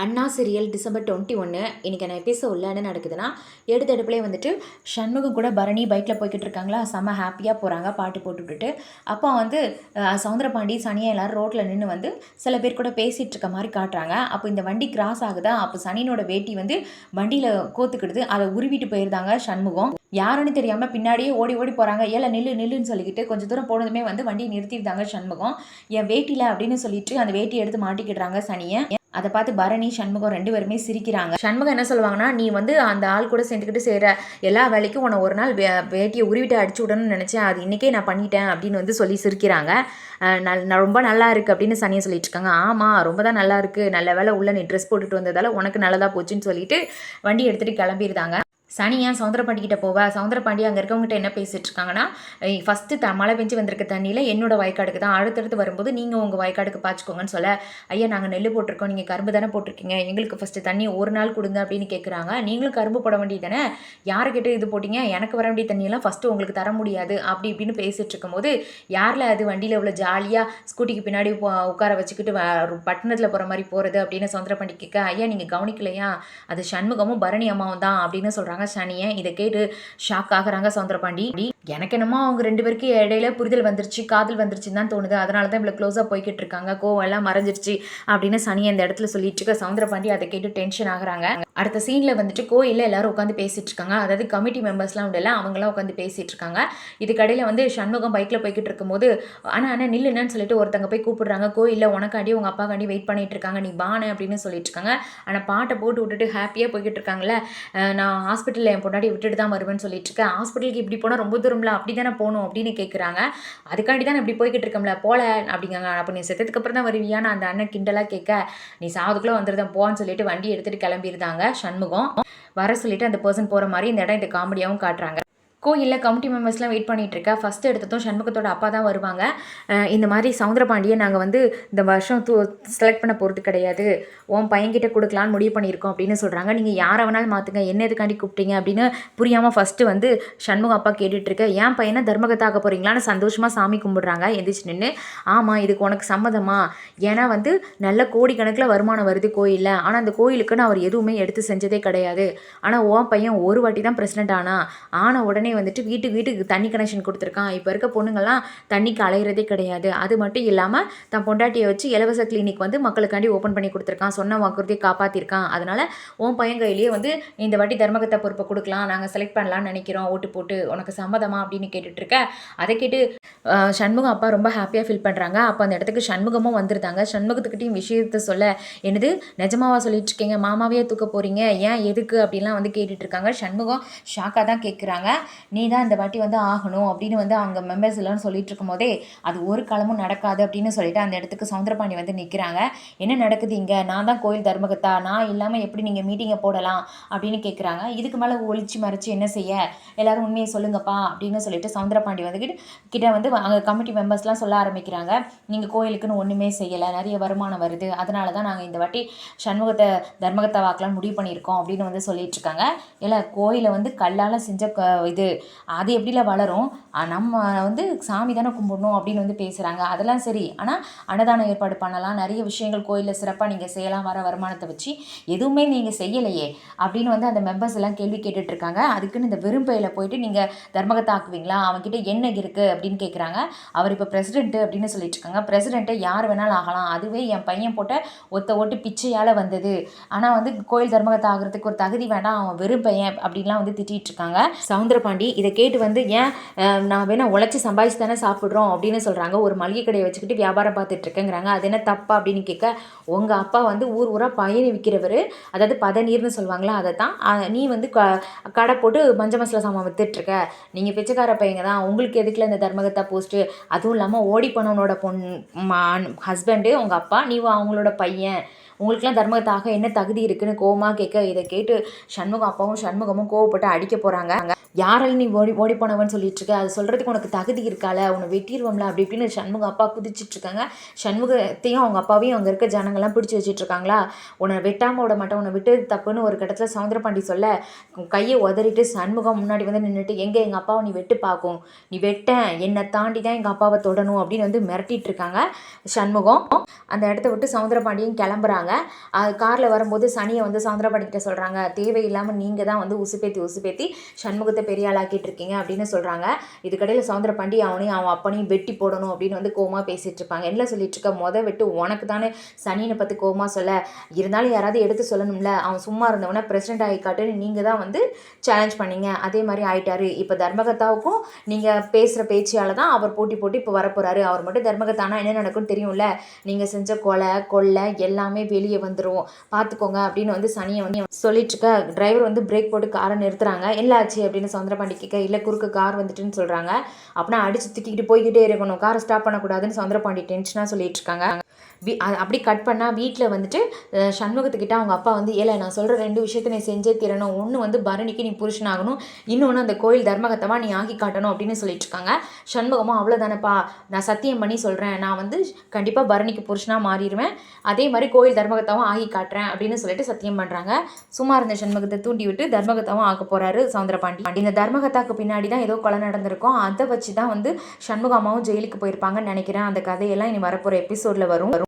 அண்ணா serial December 21 இன்றைக்கான எபிசோடில் என்ன நடக்குதுன்னா, எடுத்தடுப்புலேயே வந்துட்டு சண்முகம் கூட பரணி பைக்கில் போய்கிட்டு இருக்காங்களா, செம்ம ஹாப்பியாக போகிறாங்க பாட்டு போட்டுவிட்டுட்டு. அப்போ வந்து சவுந்தரபாண்டி சனியை எல்லோரும் ரோட்டில் நின்று வந்து சில பேர் கூட பேசிகிட்டு இருக்க மாதிரி காட்டுறாங்க. அப்போ இந்த வண்டி கிராஸ் ஆகுதா, அப்போ சனியனோட வேட்டி வந்து வண்டியில் கோத்துக்கிடுது, அதை உருவிட்டு போயிருந்தாங்க சண்முகம். யாருன்னு தெரியாமல் பின்னாடியே ஓடி ஓடி போகிறாங்க. ஏல நில்லு நில்லுன்னு சொல்லிக்கிட்டு கொஞ்சம் தூரம் போனதுமே வந்து வண்டியை நிறுத்திட்டாங்க சண்முகம். என் வேட்டியில் அப்படின்னு சொல்லிட்டு அந்த வேட்டியை எடுத்து மாட்டிக்கிடுறாங்க சனியை. அதை பார்த்து பரணி சண்முகம் 2 பேருமே சிரிக்கிறாங்க. சண்முகம் என்ன சொல்லுவாங்கன்னா, நீ வந்து அந்த ஆள் கூட சேர்ந்துக்கிட்டு செய்கிற எல்லா வேலைக்கும் உன்னை ஒரு நாள் வேட்டியை உருவிட்டு அடிச்சு விடணும்னு நினச்சேன், அது இன்றைக்கே நான் பண்ணிட்டேன் அப்படின்னு வந்து சொல்லி சிரிக்கிறாங்க. ரொம்ப நல்லா இருக்குது அப்படின்னு சனியை சொல்லிட்டு இருக்காங்க. ஆமாம், ரொம்ப தான் நல்லா இருக்குது, நல்ல வேலை உள்ள நீ ட்ரெஸ் போட்டுட்டு வந்ததால் உனக்கு நல்லதாக போச்சுன்னு சொல்லிட்டு வண்டி எடுத்துகிட்டு கிளம்பிடுதாங்க. சனியா சவுந்தரபாண்டிக்கிட்ட போவா. சவுந்தரபாண்டி அங்கே இருக்கவங்ககிட்ட என்ன பேசிகிட்டு இருக்காங்கன்னா, ஃபஸ்ட்டு மழை பெஞ்சு வந்திருக்க தண்ணியில் என்னோட வயக்காடுக்கு தான், அடுத்தடுத்து வரும்போது நீங்கள் உங்கள் வயக்காடுக்கு பாய்ச்சிக்கோங்கன்னு சொல்ல, ஐயா நாங்கள் நெல் போட்டிருக்கோம், நீங்கள் கரும்பு தானே போட்டிருக்கீங்க, எங்களுக்கு ஃபஸ்ட்டு தண்ணி ஒரு நாள் கொடுங்க அப்படின்னு கேட்குறாங்க. நீங்களும் கரும்பு போட வேண்டியது தானே, யாருக்கிட்ட இது போட்டிங்க, எனக்கு வர வேண்டிய தண்ணியெல்லாம் ஃபஸ்ட்டு உங்களுக்கு தர முடியாது அப்படி இப்படின்னு பேசிகிட்டு இருக்கும்போது, யாரில் அது வண்டியில் இவ்வளோ ஜாலியாக ஸ்கூட்டிக்கு பின்னாடி உட்கார வச்சுக்கிட்டு பட்டணத்தில் போகிற மாதிரி போகிறது அப்படின்னு சவுந்தரபாண்டி கேட்க, ஐயா நீங்கள் கவனிக்கலையா, அது சண்முகமும் பரணி அம்மாவும் தான் அப்படின்னு சொல்கிறாங்க சனியை. இதை கேட்டு ஷாக் ஆகுறாங்க சவுந்தரபாண்டி. எனக்கு என்னமோ அவங்க 2 பேருக்கு இடையில புரிதல் வந்துருச்சு, காதல் வந்துருச்சுன்னு தான் தோணுது, அதனால தான் இவ்வளோ க்ளோஸாக போய்கிட்டு இருக்காங்க, கோவம் எல்லாம் மறைஞ்சிருச்சு அப்படின்னு சனியை இந்த இடத்துல சொல்லிட்டு இருக்க சவுந்தரபாண்டி அதை கேட்டு டென்ஷன் ஆகுறாங்க. அடுத்த சீனில் வந்துட்டு கோயிலில் எல்லாரும் உட்காந்து பேசிட்டு இருக்காங்க. அதாவது கமிட்டி மெம்பர்ஸ்லாம் உண்டல, அவங்களாம் உட்காந்து பேசிட்டு இருக்காங்க. இதுக்கடையில் வந்து சண்முகம் பைக்கில் போய்கிட்டு இருக்கும்போது, ஆனால் நில்லுன்னு சொல்லிட்டு ஒருத்தங்க போய் கூப்பிடுறாங்க. கோயிலில் உனக்காண்டி உங்கள் அப்பாக்காண்டி வெயிட் பண்ணிட்டு இருக்காங்க, நீ பானு அப்படின்னு சொல்லிட்டு இருக்காங்க. ஆனால் பாட்டை போட்டு விட்டுட்டு ஹாப்பியாக போய்கிட்டு இருக்காங்களே, நான் ஹாஸ்பிட்டலில் என் பொண்டாடி விட்டுட்டு தான் வருவேன்னு சொல்லிட்டு இருக்கேன், ஹாஸ்பிட்டலுக்கு இப்படி போனால் ரொம்ப தூரம்ல, அப்படி தானே போகணும் அப்படின்னு கேட்குறாங்க. அதுக்காண்டி தான் இப்படி போய்கிட்டு இருக்கோம்ல, போல அப்படிங்காங்க. அப்போ நீ செத்ததுக்கு அப்புறம் தான் வருவியான்னு அந்த அண்ணன் கிண்டலாக கேட்க, நீ சாவதுக்குள்ளே வந்துருதான் போன்னு சொல்லிட்டு வண்டி எடுத்துகிட்டு கிளம்பியிருந்தாங்க சண்முகம். வர சொல்லிட்டு அந்த பர்சன் போகிற மாதிரி இந்த இடம் இந்த காமெடியாகவும் காட்டுறாங்க. கோயிலில் கமிட்டி மெம்பர்ஸ்லாம் வெயிட் பண்ணிகிட்டு இருக்கா. ஃபஸ்ட்டு எடுத்ததும் சண்முகத்தோட அப்பா தான் வருவாங்க. இந்த மாதிரி சவுந்தரபாண்டியை நாங்கள் வந்து இந்த வருஷம் செலக்ட் பண்ண போகிறது கிடையாது, உன் பையன்கிட்ட கொடுக்கலான்னு முடிவு பண்ணியிருக்கோம் அப்படின்னு சொல்கிறாங்க. நீங்கள் யாரை வேணாலும் மாற்றுங்க, என்ன எதுக்காண்டி கூப்பிட்டீங்க அப்படின்னு புரியாமல் ஃபஸ்ட்டு வந்து சண்முகம் அப்பா கேட்டுட்ருக்க, என் பையனை தர்மகத்தாக்க போகிறீங்களான்னு சந்தோஷமாக சாமி கும்பிடுறாங்க எந்திரிச்சு நின்று. ஆமாம், இதுக்கு உனக்கு சம்மதமா, ஏன்னா வந்து நல்ல கோடிக்கணக்கில் வருமானம் வருது கோயிலில், ஆனால் அந்த கோயிலுக்குன்னு அவர் எதுவுமே எடுத்து செஞ்சதே கிடையாது. ஆனால் உன் பையன் ஒரு வாட்டி தான் பிரசிடென்ட் ஆன உடனே வந்துட்டு வீட்டுக்கு தண்ணி கனெக்ஷன் கொடுத்துருக்கான். இப்போ இருக்க பொண்ணுங்கள்லாம் தண்ணிக்கு அலையிறதே கிடையாது. அது மட்டும் இல்லாமல் தன் பொண்டாட்டியை வச்சு இலவச கிளினிக் வந்து மக்களுக்காண்டி ஓப்பன் பண்ணி கொடுத்துருக்கான், சொன்ன வாக்குறுதியை காப்பாற்றிருக்கான். அதனால் உன் பையன் கையிலேயே வந்து இந்த வாட்டி தர்மகத்தை பொறுப்பை கொடுக்கலாம், நாங்கள் செலக்ட் பண்ணலான்னு நினைக்கிறோம், ஓட்டு போட்டு உனக்கு சம்மதமா அப்படின்னு கேட்டுட்ருக்க. அதை கேட்டு சண்முகம் அப்பா ரொம்ப ஹாப்பியாக ஃபீல் பண்ணுறாங்க. அப்போ அந்த இடத்துக்கு சண்முகமும் வந்துருந்தாங்க. சண்முகத்துக்கிட்டையும் விஷயத்தை சொல்ல, என்னது நிஜமாவா சொல்லிட்டு இருக்கீங்க, மாமாவே தூக்க போகிறீங்க, ஏன் எதுக்கு அப்படின்லாம் வந்து கேட்டுட்ருக்காங்க. சண்முகம் ஷாக்காக தான் கேட்குறாங்க. நீ தான் இந்த வாட்டி வந்து ஆகணும் அப்படின்னு வந்து அவங்க மெம்பர்ஸ் எல்லாம் சொல்லிட்டு இருக்கும் போதே, அது ஒரு காலமும் நடக்காது அப்படின்னு சொல்லிட்டு அந்த இடத்துக்கு சவுந்தரபாண்டி வந்து நிற்கிறாங்க. என்ன நடக்குது இங்கே, நான் தான் கோயில் தர்மகத்தா, நான் இல்லாமல் எப்படி நீங்கள் மீட்டிங்கை போடலாம் அப்படின்னு கேட்குறாங்க. இதுக்கு மேலே ஒழிச்சு மறைச்சு என்ன செய்ய, எல்லாரும் உண்மையை சொல்லுங்கப்பா அப்படின்னு சொல்லிட்டு சவுந்தரபாண்டி வந்து கிட்ட வந்து அங்கே கமிட்டி மெம்பர்ஸ்லாம் சொல்ல ஆரம்பிக்கிறாங்க. நீங்கள் கோயிலுக்குன்னு ஒன்றுமே செய்யலை, நிறைய வருமானம் வருது, அதனால தான் நாங்கள் இந்த வாட்டி சண்முகத்தை தர்மகத்தை வாக்கலான்னு முடிவு பண்ணியிருக்கோம் அப்படின்னு வந்து சொல்லிட்டு இருக்காங்க. இல்லை கோயிலை வந்து கல்லால் செஞ்ச இது அது எப்படில வளரும், நம்ம வந்து சாமி தானே கும்பிடணும் அப்படின்னு வந்து பேசுகிறாங்க. அதெல்லாம் சரி, ஆனால் அன்னதானம் ஏற்பாடு பண்ணலாம், நிறைய விஷயங்கள் கோயிலில் சிறப்பாக நீங்கள் செய்யலாம், வர வருமானத்தை வச்சு எதுவுமே நீங்கள் செய்யலையே அப்படின்னு வந்து அந்த மெம்பர்ஸ் எல்லாம் கேள்வி கேட்டுட்ருக்காங்க. அதுக்குன்னு இந்த வெறும்பையில் போயிட்டு நீங்கள் தர்மகத்தை ஆக்குவீங்களா, அவங்ககிட்ட என்ன இருக்குது அப்படின்னு கேட்குறாங்க. அவர் இப்போ பிரசிடென்ட்டு அப்படின்னு சொல்லிட்டு இருக்காங்க. பிரசிடென்ட்டை யார் வேணாலும் ஆகலாம், அதுவே என் பையன் போட்ட ஒத்த ஓட்டு பிச்சையால் வந்தது, ஆனால் வந்து கோயில் தர்மகத்தை ஆகிறதுக்கு ஒரு தகுதி வேண்டாம், அவன் வெறும் பையன் அப்படின்லாம் வந்து திட்டிகிட்டு இருக்காங்க. சவுந்தரபாண்டி இதை கேட்டு வந்து, ஏன் நான் வேணால் உழைச்சி சம்பாதிச்சு தானே சாப்பிட்றோம் அப்படின்னு சொல்கிறாங்க, ஒரு மளிகை கடையை வச்சுக்கிட்டு வியாபாரம் பார்த்துட்ருக்கேங்கிறாங்க, அது என்ன தப்பா அப்படின்னு கேட்க, உங்கள் அப்பா வந்து ஊர் ஊராக பயணி விற்கிறவர், அதாவது பதநீர்னு சொல்லுவாங்களா, அதை தான் நீ வந்து கடை போட்டு மஞ்ச மசாலா சாமான் விற்றுட்ருக்க, நீங்கள் பிச்சைக்கார பையங்க தான், உங்களுக்கு எதுக்குல இந்த தர்மகத்தா போஸ்ட்டு, அதுவும் இல்லாமல் ஓடி போனவனோட ஹஸ்பண்டு உங்கள் அப்பா, நீ அவங்களோட பையன், உங்களுக்குலாம் தர்மகத்தாக என்ன தகுதி இருக்குன்னு கோவமாக கேட்க, இதை கேட்டு சண்முகம் அப்பாவும் சண்முகமும் கோவப்பட்டு அடிக்க போகிறாங்க. யாரால நீ ஓடி ஓடி போனவன்னு சொல்லிட்டு இருக்க, அது சொல்கிறதுக்கு உனக்கு தகுதி இருக்கால, உன்னை வெட்டிடுவோம்ல அப்படி இப்படின்னு சண்முகம் அப்பா குதிச்சிட்ருக்காங்க. சண்முகத்தையும் அவங்க அப்பாவையும் அங்கே இருக்க ஜனங்கள்லாம் பிடிச்சி வச்சிட்ருக்காங்களா. உன்னை வெட்டாமல் விட மாட்டேன், உன்னை விட்டது தப்புன்னு ஒரு இடத்துல சவுந்தரபாண்டி சொல்ல கையை உதறிட்டு சண்முகம் முன்னாடி வந்து நின்றுட்டு, எங்கே எங்கள் அப்பாவை நீ வெட்டு பார்க்கும், நீ வெட்டேன் என்னை தாண்டி தான் எங்கள் அப்பாவை தொடணும் அப்படின்னு வந்து மிரட்டிட்டு இருக்காங்க சண்முகம். அந்த இடத்த விட்டு சவுந்தரபாண்டியும் கிளம்புறாங்க. காரில் வரும்போது சனியை வந்து சவுந்தரபாண்டிகிட்ட சொல்கிறாங்க, தேவையில்லாமல் நீங்கள் தான் வந்து உசுப்பேத்தி சண்முகத்தை பெரிய ஆளாக்கிட்டு இருக்கீங்க அப்படின்னு சொல்கிறாங்க. இதுக்கடையில் சவுந்தரபாண்டி அவனையும் அவன் அப்பனையும் வெட்டி போடணும் அப்படின்னு வந்து கோவமாக பேசிகிட்டு இருப்பாங்க. என்ன சொல்லிட்டு இருக்க, வெட்டு உனக்கு தானே சனியை பற்றி கோவமாக சொல்ல, இருந்தாலும் யாராவது எடுத்து சொல்லணும்ல, அவன் சும்மா இருந்தவன பிரசிடென்ட் ஆகி காட்டுன்னு நீங்கள் தான் வந்து சேலஞ்ச் பண்ணீங்க, அதே மாதிரி ஆயிட்டாரு. இப்போ தர்மகத்தாவுக்கும் நீங்கள் பேசுகிற பேச்சியால் தான் அவர் போட்டி இப்போ வரப்போகிறாரு. அவர் மட்டும் தர்மகத்தானா என்ன நடக்கும்னு தெரியும்ல, நீங்கள் செஞ்ச கொலை எல்லாமே வெளியே வந்துடும் பார்த்துக்கோங்க அப்படின்னு வந்து சனியை வந்து சொல்லிட்டு இருக்க. டிரைவர் வந்து பிரேக் போட்டு காரை நிறுத்துறாங்க. எல்லாச்சு அப்படின்னு சவுந்தரபாண்டி கேட்க, இல்லை குறுக்கு கார் வந்துட்டுன்னு சொல்கிறாங்க. அப்படின்னா அடித்து தூக்கிக்கிட்டு போய்கிட்டே இருக்கணும், காரை ஸ்டாப் பண்ணக்கூடாதுன்னு சவுந்தரபாண்டி டென்ஷனாக சொல்லிட்டு இருக்காங்க. அப்படி கட் பண்ணால் வீட்டில் வந்துட்டு சண்முகத்துக்கிட்ட அவங்க அப்பா வந்து, ஏல நான் சொல்கிற 2 விஷயத்தை நீ செஞ்சே தீரணும், ஒன்று வந்து பரணிக்கு நீ புருஷனாகணும், இன்னொன்று அந்த கோயில் தர்மகத்தமாக நீ ஆக்கி காட்டணும் அப்படின்னு சொல்லிட்டு இருக்காங்க. சண்முகமாக அவ்வளோதானப்பா, நான் சத்தியம் பண்ணி சொல்கிறேன், நான் வந்து கண்டிப்பாக பரணிக்கு புருஷனாக மாறிடுவேன், அதே மாதிரி கோயில் தர்மகத்தாவும் ஆகி காட்டுறேன் அப்படின்னு சொல்லிட்டு சத்தியம் பண்ணுறாங்க. சும்மா இருந்த சண்முகத்தை தூண்டி விட்டு தர்மகத்தாவும் ஆக்க போகிறாரு சவுந்தரபாண்டி. இந்த தர்மகத்தாக்கு பின்னாடி தான் ஏதோ கொலை நடந்திருக்கும், அதை வச்சு தான் வந்து சண்முகமாவும் ஜெயிலுக்கு போயிருப்பாங்கன்னு நினைக்கிறேன். அந்த கதையெல்லாம் இனி வரப்போகிற எபிசோடில் வரும்.